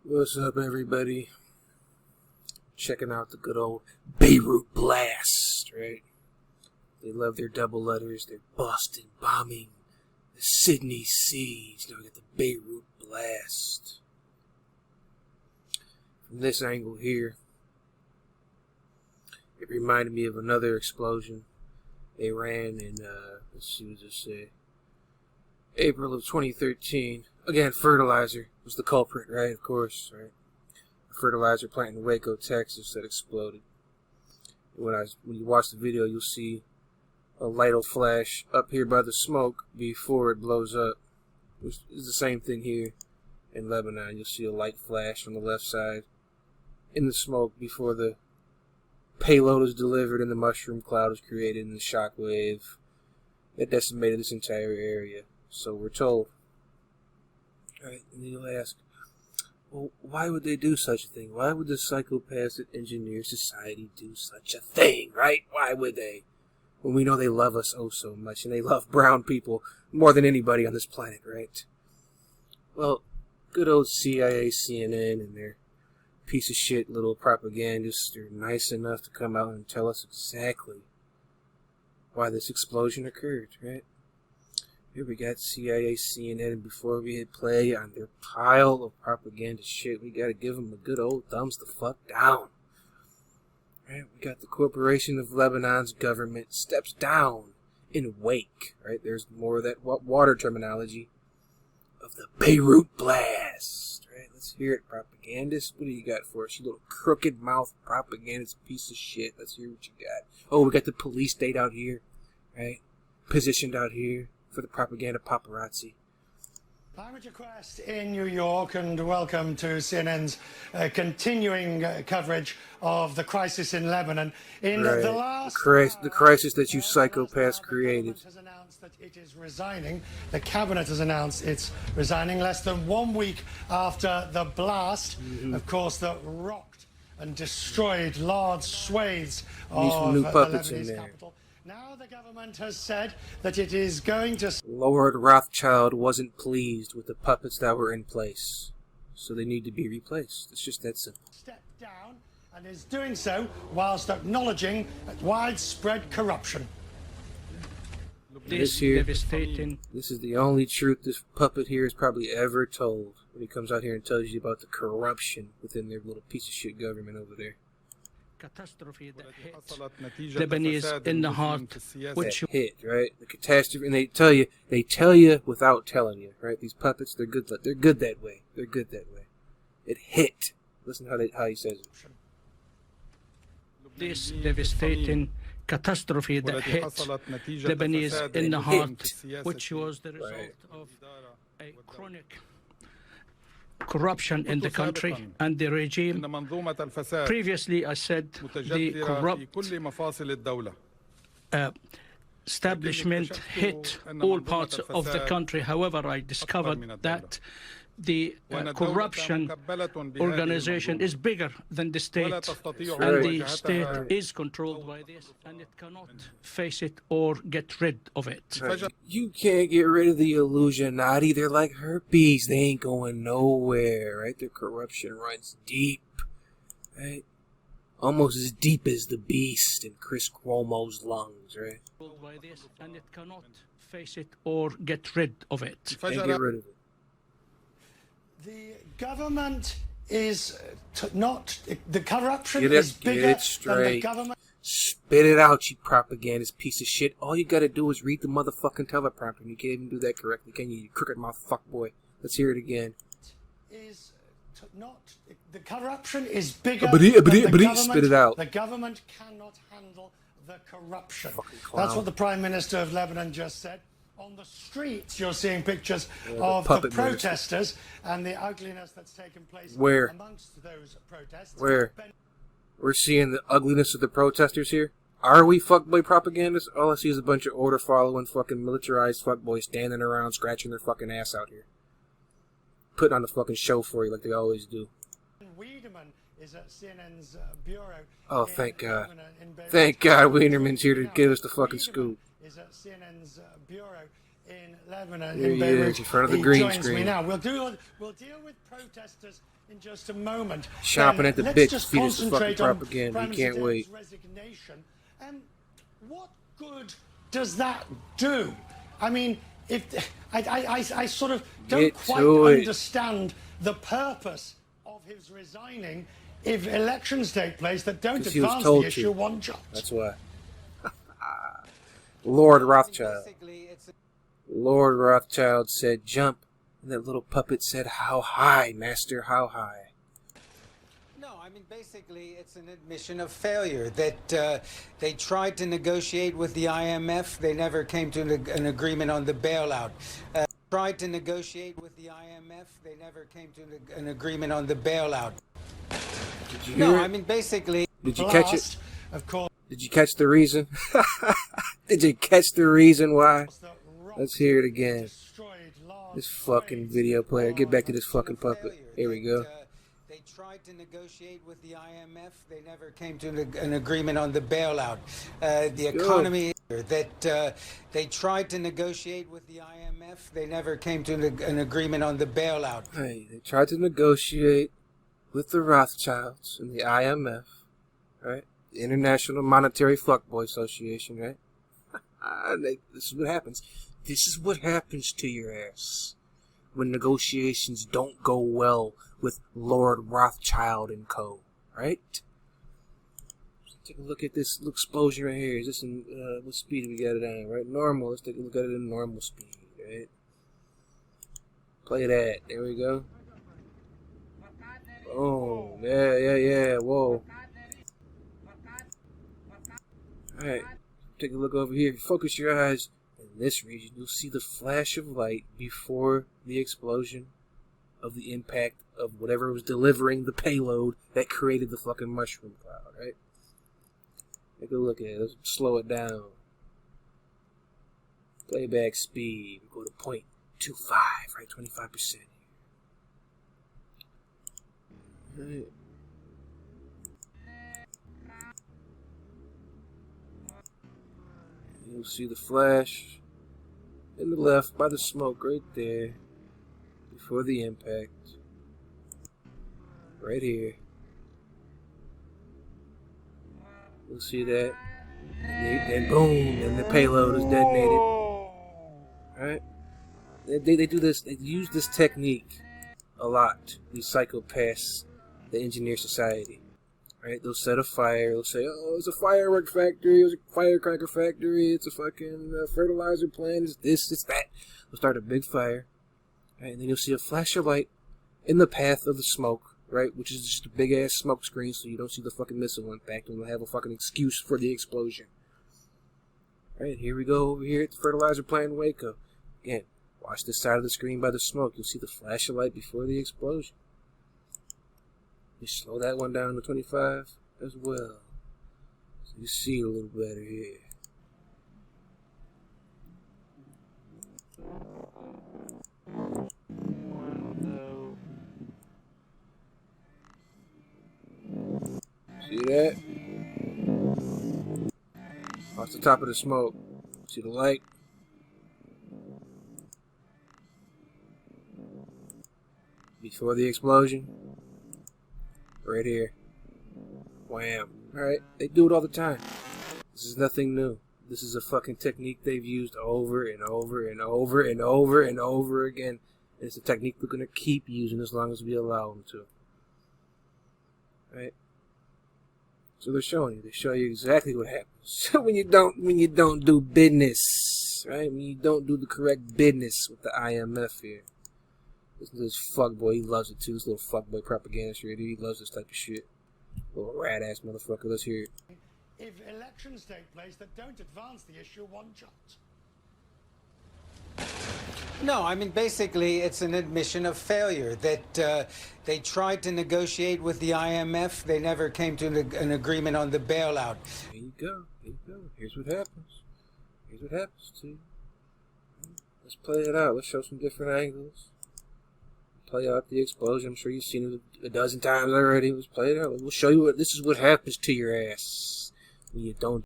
What's up, everybody? Checking out the good old Beirut blast, right? They love their double letters, their Boston bombing, the Sydney siege. Now we got the Beirut blast. From this angle here, it reminded me of another explosion they ran in, let's see what this say, April of 2013. Again, fertilizer was the culprit, right? Of course, right? A fertilizer plant in Waco, Texas that exploded. When you watch the video, you'll see a light will flash up here by the smoke before it blows up. It's the same thing here in Lebanon. You'll see a light flash on the left side in the smoke before the payload is delivered and the mushroom cloud is created and the shock wave that decimated this entire area. So we're told. Right, and then you'll ask, well, why would they do such a thing? Why would the psychopaths that engineer society do such a thing, right? Why would they? When we know they love us oh so much, and they love brown people more than anybody on this planet, right? Well, good old CIA, CNN, and their piece of shit little propagandists are nice enough to come out and tell us exactly why this explosion occurred, right? Here we got CIA, CNN, and before we hit play on their pile of propaganda shit, we gotta give them a good old thumbs the fuck down. Right? We got the Corporation of Lebanon's government steps down in wake. Right? There's more of that water terminology of the Beirut blast. Right? Let's hear it, propagandist. What do you got for us, you little crooked mouth propagandist piece of shit? Let's hear what you got. Oh, we got the police state out here, right? Positioned out here for the propaganda paparazzi. Language request in New York, and welcome to CNN's continuing coverage of the crisis in Lebanon. In the last the crisis that you psychopaths created. Has announced that it is resigning. The cabinet has announced it's resigning less than 1 week after the blast, of course, that rocked and destroyed large swathes of new the puppets in Lebanese there. capital. Now the government has said that it is going to... Lord Rothschild wasn't pleased with the puppets that were in place, so they need to be replaced. It's just that simple. ...step down, and is doing so whilst acknowledging widespread corruption. This is the only truth this puppet here has probably ever told when he comes out here and tells you about the corruption within their little piece of shit government over there. Catastrophe that hit Lebanese in the heart, which hit, right? The catastrophe, and they tell you without telling you, right? These puppets, they're good that way. They're good that way. It hit. Listen how he says it. This devastating catastrophe that hit Lebanese in the heart, which was the result of a chronic corruption in the country and the regime. Previously, I said the corrupt establishment hit all parts of the country. However, I discovered that the corruption organization is bigger than the state, and the state is controlled by this, and it cannot face it or get rid of it. You can't get rid of the Illuminati. They're like herpes. They ain't going nowhere, right? Their corruption runs deep, right? Almost as deep as the beast in Chris Cuomo's lungs, right? By this, and it cannot face it or get rid of it. Can't get rid of it. The government is not... The corruption is bigger than the government. Spit it out, you propagandist piece of shit. All you gotta do is read the motherfucking teleprompter, and you can't even do that correctly, can you, you crooked mouth fuckboy? Let's hear it again. The corruption is bigger than the government. Spit it out. The government cannot handle the corruption. That's what the Prime Minister of Lebanon just said. On the streets, you're seeing pictures of the protesters and the ugliness that's taken place amongst those protests. Where? We're seeing the ugliness of the protesters here? Are we fuckboy propagandists? All I see is a bunch of order-following fucking militarized fuckboys standing around scratching their fucking ass out here. Putting on a fucking show for you like they always do. Is at CNN's bureau. Oh, thank God. Thank God Wienerman's here to give us the fucking scoop. Is at CNN's bureau in Lebanon. There he is, in front of the green screen. Now we'll deal with protesters in just a moment. Chomping at the let's bit to just feed us the fucking concentrate on propaganda. Prime We can't Minister wait. David's resignation. What good does that do? I mean, if I sort of don't quite understand the purpose of his resigning if elections take place that don't advance the issue one jot. That's why. Lord Rothschild. Lord Rothschild said jump, and that little puppet said how high, master, how high. No, I mean, basically, it's an admission of failure that they tried to negotiate with the IMF. They never came to an agreement on the bailout. Tried to negotiate with the IMF. They never came to an agreement on the bailout. Did you hear it? I mean, basically... Did you catch it? Of course. Did you catch the reason? Did you catch the reason why? Let's hear it again. This fucking video player. Get back to this fucking puppet. Here we go. They tried to negotiate with the IMF. They never came to an agreement on the bailout. The economy... That they tried to negotiate with the IMF. They never came to an agreement on the bailout. Hey, they tried to negotiate with the Rothschilds and the IMF, right? The International Monetary Fuckboy Association, right? This is what happens. This is what happens to your ass when negotiations don't go well with Lord Rothschild and co. Right? Take a look at this explosion right here. Is this in what speed do we got it on? Right, normal. Let's take a look at it in normal speed. Right. Play that. There we go. Oh, yeah. Whoa. Alright, take a look over here. If you focus your eyes in this region, you'll see the flash of light before the explosion of the impact of whatever was delivering the payload that created the fucking mushroom cloud, right? Take a look at it. Let's slow it down. Playback speed. We go to 0.25, right? 25%. Right. You'll see the flash in the left by the smoke right there before the impact. Right here. You'll see that. And boom, and the payload is detonated. Right? They do this, they use this technique a lot. These psychopaths that engineer society. Right? They'll set a fire. They'll say, oh, it's a firework factory. It's a firecracker factory. It's a fucking fertilizer plant. It's this, it's that. They'll start a big fire. Right? And then you'll see a flash of light in the path of the smoke. Right? Which is just a big ass smoke screen so you don't see the fucking missile impact and they'll have a fucking excuse for the explosion. Right? Here we go over here at the fertilizer plant in Waco. Again, watch this side of the screen by the smoke. You'll see the flash of light before the explosion. You slow that one down to 25 as well. So you see a little better here. See that? Off the top of the smoke. See the light? Before the explosion. Right here. Wham. Alright, they do it all the time. This is nothing new. This is a fucking technique they've used over and over and over and over and over again. And it's a technique they're going to keep using as long as we allow them to. Right? So they're showing you. They show you exactly what happens when you don't do business. Right? When you don't do the correct business with the IMF here. This fuckboy, he loves it too. This little fuckboy propagandist right here, he loves this type of shit. Little rat ass motherfucker. Let's hear it. If elections take place that don't advance the issue one jot. No, I mean, basically, it's an admission of failure that they tried to negotiate with the IMF. They never came to an agreement on the bailout. There you go. There you go. Here's what happens. Here's what happens to you. Let's play it out. Let's show some different angles. Play out the explosion. I'm sure you've seen it a dozen times already. Let's play it out. We'll show you what this is what happens to your ass when you don't